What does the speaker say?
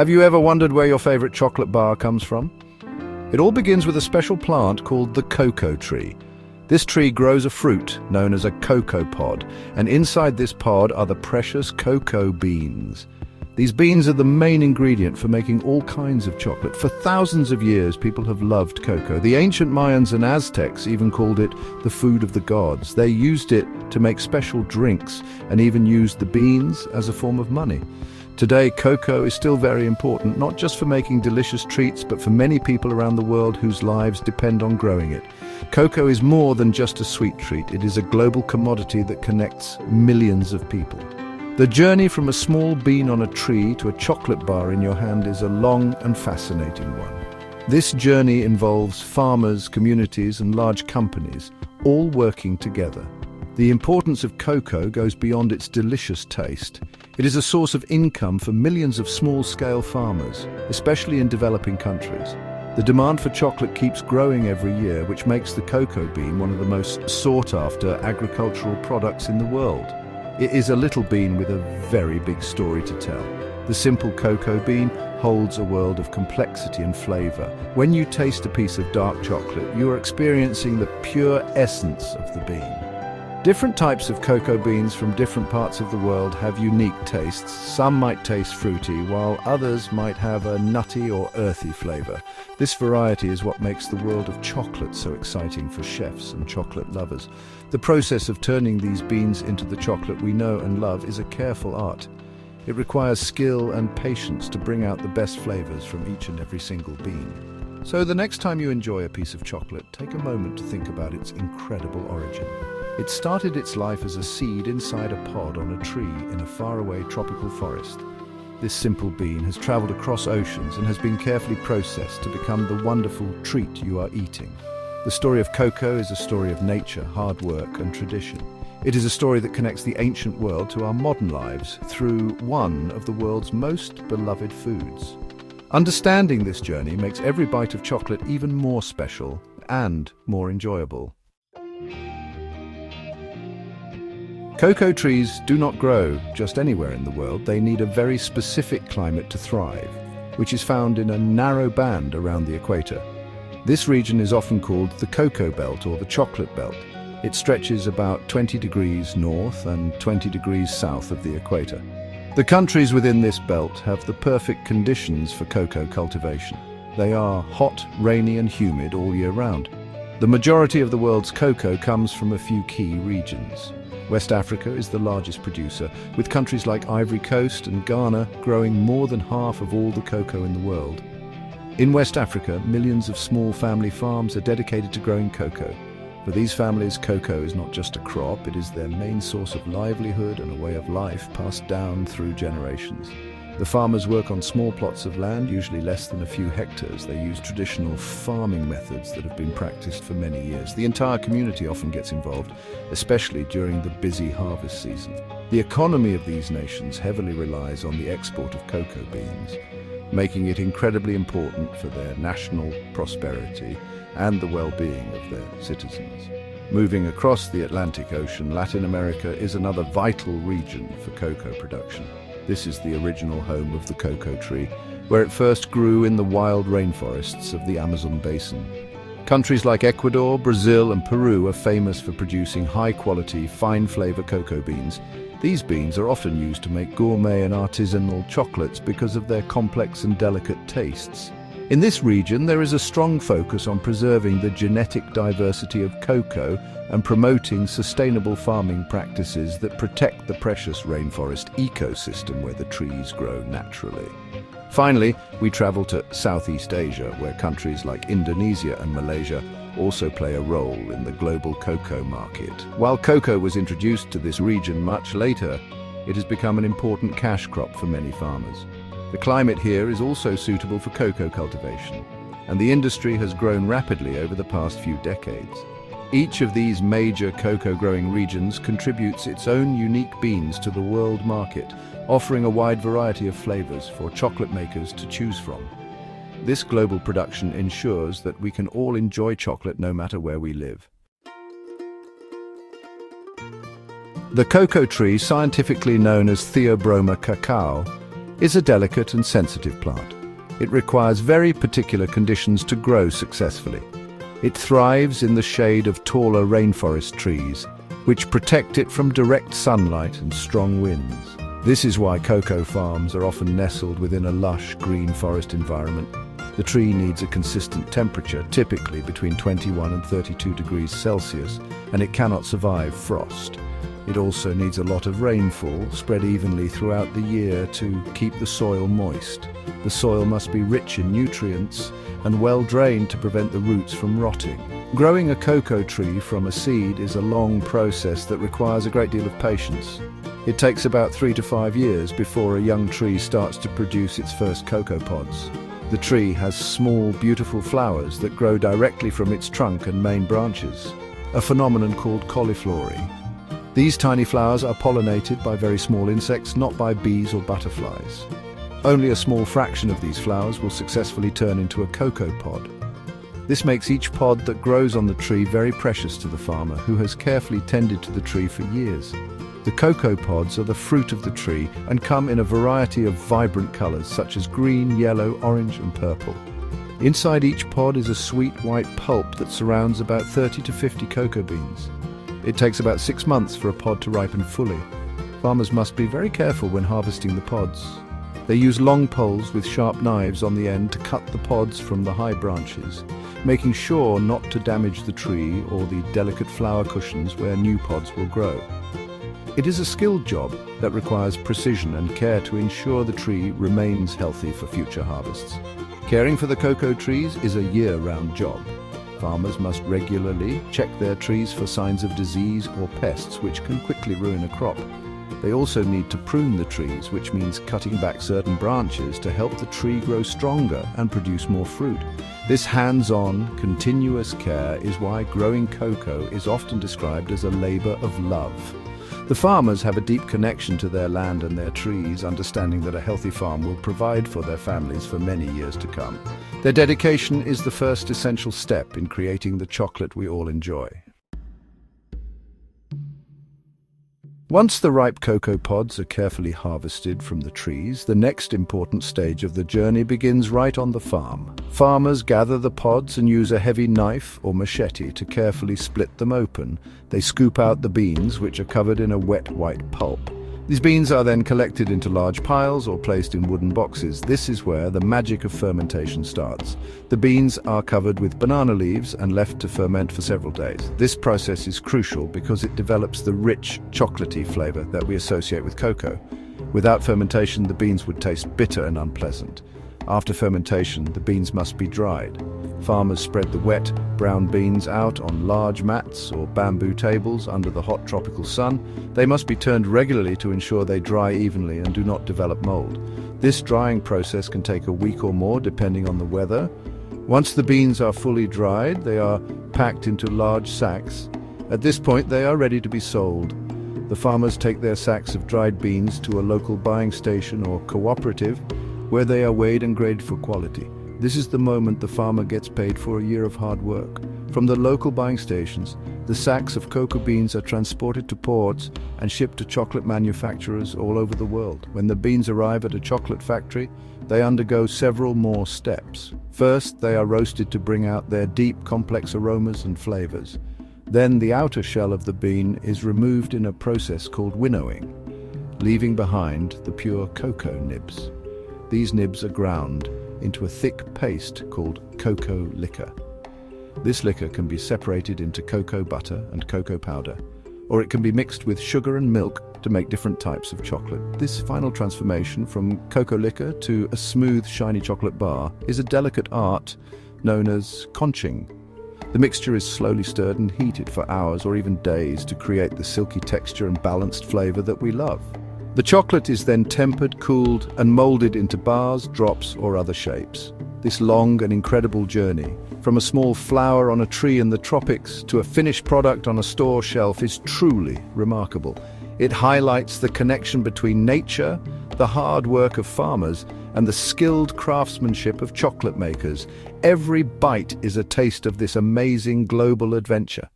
Have you ever wondered where your favorite chocolate bar comes from? It all begins with a special plant called the cocoa tree. This tree grows a fruit known as a cocoa pod, and inside this pod are the precious cocoa beans. These beans are the main ingredient for making all kinds of chocolate. For thousands of years, people have loved cocoa. The ancient Mayans and Aztecs even called it the food of the gods. They used it to make special drinks and even used the beans as a form of money. Today, cocoa is still very important, not just for making delicious treats, but for many people around the world whose lives depend on growing it. Cocoa is more than just a sweet treat. It is a global commodity that connects millions of people. The journey from a small bean on a tree to a chocolate bar in your hand is a long and fascinating one. This journey involves farmers, communities, and large companies, all working together. The importance of cocoa goes beyond its delicious taste. It is a source of income for millions of small-scale farmers, especially in developing countries. The demand for chocolate keeps growing every year, which makes the cocoa bean one of the most sought-after agricultural products in the world. It is a little bean with a very big story to tell. The simple cocoa bean holds a world of complexity and flavor. When you taste a piece of dark chocolate, you are experiencing the pure essence of the bean. Different types of cocoa beans from different parts of the world have unique tastes. Some might taste fruity, while others might have a nutty or earthy flavor. This variety is what makes the world of chocolate so exciting for chefs and chocolate lovers. The process of turning these beans into the chocolate we know and love is a careful art. It requires skill and patience to bring out the best flavors from each and every single bean. So the next time you enjoy a piece of chocolate, take a moment to think about its incredible origin. It started its life as a seed inside a pod on a tree in a faraway tropical forest. This simple bean has traveled across oceans and has been carefully processed to become the wonderful treat you are eating. The story of cocoa is a story of nature, hard work, and tradition. It is a story that connects the ancient world to our modern lives through one of the world's most beloved foods. Understanding this journey makes every bite of chocolate even more special and more enjoyable. Cocoa trees do not grow just anywhere in the world. They need a very specific climate to thrive, which is found in a narrow band around the equator. This region is often called the cocoa belt or the chocolate belt. It stretches about 20 degrees north and 20 degrees south of the equator. The countries within this belt have the perfect conditions for cocoa cultivation. They are hot, rainy, and humid all year round. The majority of the world's cocoa comes from a few key regions. West Africa is the largest producer, with countries like Ivory Coast and Ghana growing more than half of all the cocoa in the world. In West Africa, millions of small family farms are dedicated to growing cocoa. For these families, cocoa is not just a crop, it is their main source of livelihood and a way of life passed down through generations. The farmers work on small plots of land, usually less than a few hectares. They use traditional farming methods that have been practiced for many years. The entire community often gets involved, especially during the busy harvest season. The economy of these nations heavily relies on the export of cocoa beans, making it incredibly important for their national prosperity and the well-being of their citizens. Moving across the Atlantic Ocean, Latin America is another vital region for cocoa production. This is the original home of the cocoa tree, where it first grew in the wild rainforests of the Amazon basin. Countries like Ecuador, Brazil, and Peru are famous for producing high-quality, fine-flavor cocoa beans. These beans are often used to make gourmet and artisanal chocolates because of their complex and delicate tastes. In this region, there is a strong focus on preserving the genetic diversity of cocoa and promoting sustainable farming practices that protect the precious rainforest ecosystem where the trees grow naturally. Finally, we travel to Southeast Asia, where countries like Indonesia and Malaysia also play a role in the global cocoa market. While cocoa was introduced to this region much later, it has become an important cash crop for many farmers. The climate here is also suitable for cocoa cultivation, and the industry has grown rapidly over the past few decades. Each of these major cocoa-growing regions contributes its own unique beans to the world market, offering a wide variety of flavors for chocolate makers to choose from. This global production ensures that we can all enjoy chocolate no matter where we live. The cocoa tree, scientifically known as Theobroma cacao, is a delicate and sensitive plant. It requires very particular conditions to grow successfully. It thrives in the shade of taller rainforest trees, which protect it from direct sunlight and strong winds. This is why cocoa farms are often nestled within a lush green forest environment. The tree needs a consistent temperature, typically between 21 and 32 degrees Celsius, and it cannot survive frost. It also needs a lot of rainfall, spread evenly throughout the year to keep the soil moist. The soil must be rich in nutrients and well drained to prevent the roots from rotting. Growing a cocoa tree from a seed is a long process that requires a great deal of patience. It takes about 3 to 5 years before a young tree starts to produce its first cocoa pods. The tree has small, beautiful flowers that grow directly from its trunk and main branches, a phenomenon called cauliflory. These tiny flowers are pollinated by very small insects, not by bees or butterflies. Only a small fraction of these flowers will successfully turn into a cocoa pod. This makes each pod that grows on the tree very precious to the farmer, who has carefully tended to the tree for years. The cocoa pods are the fruit of the tree and come in a variety of vibrant colors such as green, yellow, orange and purple. Inside each pod is a sweet white pulp that surrounds about 30 to 50 cocoa beans. It takes about 6 months for a pod to ripen fully. Farmers must be very careful when harvesting the pods. They use long poles with sharp knives on the end to cut the pods from the high branches, making sure not to damage the tree or the delicate flower cushions where new pods will grow. It is a skilled job that requires precision and care to ensure the tree remains healthy for future harvests. Caring for the cocoa trees is a year-round job. Farmers must regularly check their trees for signs of disease or pests which can quickly ruin a crop. They also need to prune the trees, which means cutting back certain branches to help the tree grow stronger and produce more fruit. This hands-on, continuous care is why growing cocoa is often described as a labor of love. The farmers have a deep connection to their land and their trees, understanding that a healthy farm will provide for their families for many years to come. Their dedication is the first essential step in creating the chocolate we all enjoy. Once the ripe cocoa pods are carefully harvested from the trees, the next important stage of the journey begins right on the farm. Farmers gather the pods and use a heavy knife or machete to carefully split them open. They scoop out the beans, which are covered in a wet white pulp. These beans are then collected into large piles or placed in wooden boxes. This is where the magic of fermentation starts. The beans are covered with banana leaves and left to ferment for several days. This process is crucial because it develops the rich, chocolatey flavor that we associate with cocoa. Without fermentation, the beans would taste bitter and unpleasant. After fermentation, the beans must be dried. Farmers spread the wet, brown beans out on large mats or bamboo tables under the hot tropical sun. They must be turned regularly to ensure they dry evenly and do not develop mold. This drying process can take a week or more depending on the weather. Once the beans are fully dried, they are packed into large sacks. At this point, they are ready to be sold. The farmers take their sacks of dried beans to a local buying station or cooperative, where they are weighed and graded for quality. This is the moment the farmer gets paid for a year of hard work. From the local buying stations, the sacks of cocoa beans are transported to ports and shipped to chocolate manufacturers all over the world. When the beans arrive at a chocolate factory, they undergo several more steps. First, they are roasted to bring out their deep, complex aromas and flavors. Then the outer shell of the bean is removed in a process called winnowing, leaving behind the pure cocoa nibs. These nibs are ground into a thick paste called cocoa liquor. This liquor can be separated into cocoa butter and cocoa powder, or it can be mixed with sugar and milk to make different types of chocolate. This final transformation from cocoa liquor to a smooth, shiny chocolate bar is a delicate art known as conching. The mixture is slowly stirred and heated for hours or even days to create the silky texture and balanced flavor that we love. The chocolate is then tempered, cooled, and molded into bars, drops, or other shapes. This long and incredible journey, from a small flower on a tree in the tropics to a finished product on a store shelf, is truly remarkable. It highlights the connection between nature, the hard work of farmers, and the skilled craftsmanship of chocolate makers. Every bite is a taste of this amazing global adventure.